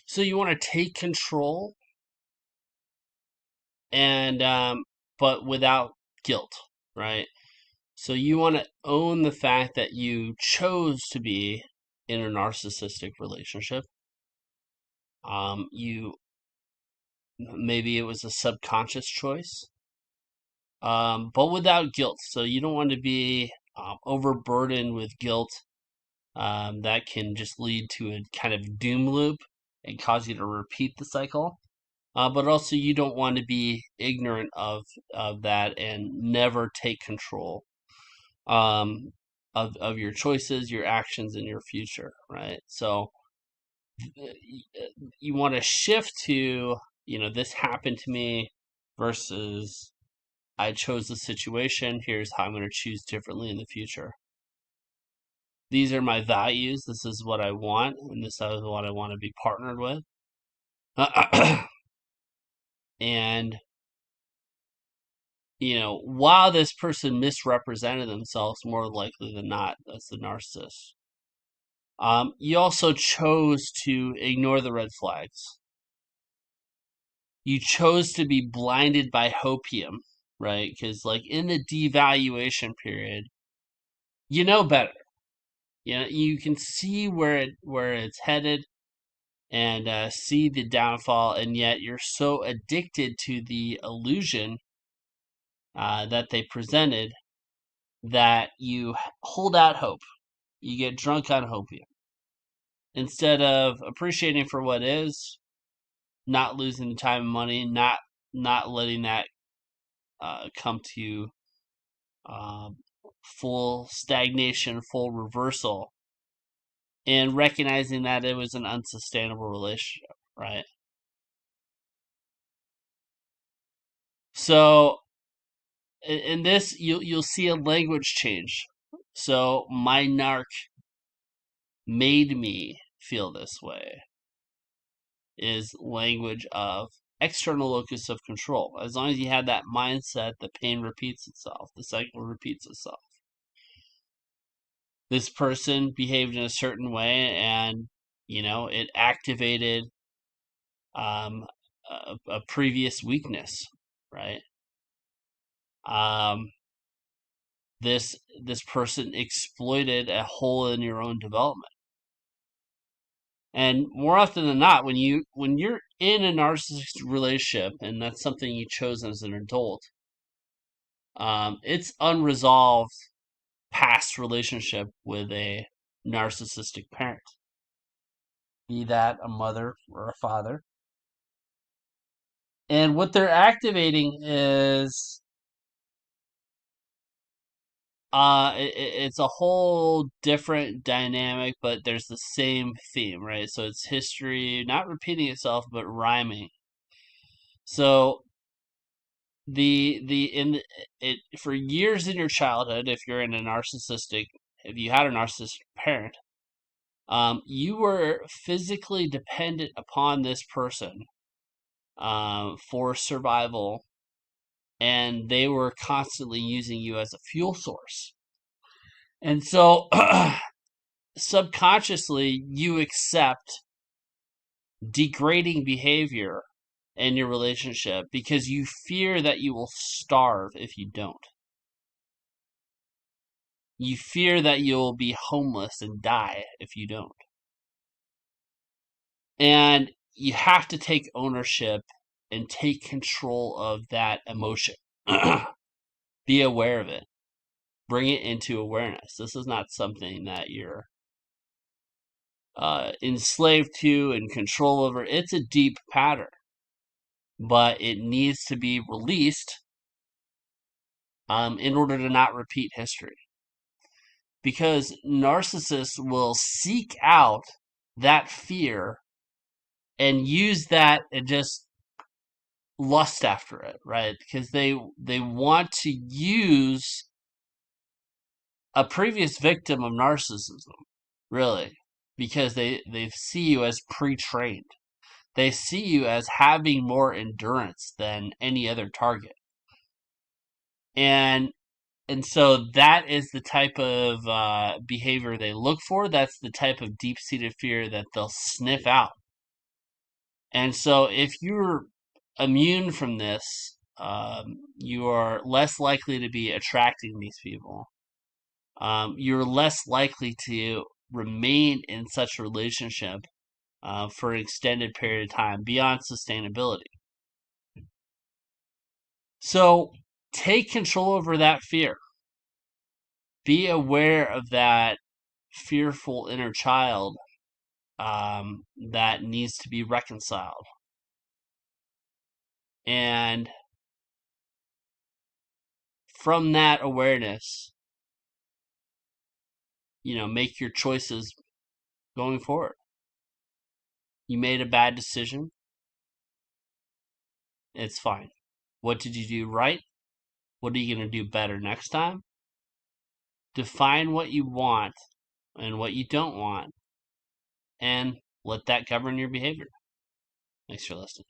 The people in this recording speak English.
So you want to take control and but without guilt, right? So you want to own the fact that you chose to be in a narcissistic relationship. You maybe it was a subconscious choice, but without guilt. So you don't want to be overburdened with guilt. That can just lead to a kind of doom loop and cause you to repeat the cycle. But also, you don't want to be ignorant of that and never take control of your choices, your actions, and your future, right? So you want to shift to, this happened to me versus I chose the situation. Here's how I'm going to choose differently in the future. These are my values. This is what I want, and this is what I want to be partnered with. And while this person misrepresented themselves more likely than not, that's the narcissist. You also chose to ignore the red flags. You chose to be blinded by hopium, right? Because like in the devaluation period, you know better. You can see where it's headed and see the downfall, and yet you're so addicted to the illusion that they presented that you hold out hope. You get drunk on hopium instead of appreciating for what is, not losing the time and money, not letting that come to um, full stagnation, full reversal, and recognizing that it was an unsustainable relationship, right? So in this, you'll see a language change. So my narc made me feel this way is language of external locus of control. As long as you have that mindset, the pain repeats itself, the cycle repeats itself. This person behaved in a certain way, and it activated um, a previous weakness, right? Um, this person exploited a hole in your own development. And more often than not, when you're in a narcissistic relationship, and that's something you chose as an adult, it's unresolved past relationship with a narcissistic parent, be that a mother or a father. And what they're activating is it's a whole different dynamic, but there's the same theme, right? So it's history not repeating itself but rhyming. So the in it for years in your childhood, if you're in a narcissistic, if you had a narcissistic parent, you were physically dependent upon this person for survival, and they were constantly using you as a fuel source. And so subconsciously, you accept degrading behavior in your relationship because you fear that you will starve if you don't. You fear that you'll be homeless and die if you don't. And you have to take ownership and take control of that emotion. Be aware of it. Bring it into awareness. This is not something that you're enslaved to and control over. It's a deep pattern, but it needs to be released in order to not repeat history. Because narcissists will seek out that fear and use that and just lust after it, right? Because they want to use a previous victim of narcissism, really, because they see you as pre-trained. They see you as having more endurance than any other target. And and so that is the type of behavior they look for. That's the type of deep-seated fear that they'll sniff out. And so if you're immune from this, you are less likely to be attracting these people. You're less likely to remain in such a relationship for an extended period of time beyond sustainability. So take control over that fear. Be aware of that fearful inner child that needs to be reconciled. And from that awareness, make your choices going forward. You made a bad decision. It's fine. What did you do right? What are you going to do better next time? Define what you want and what you don't want, and let that govern your behavior. Thanks for listening.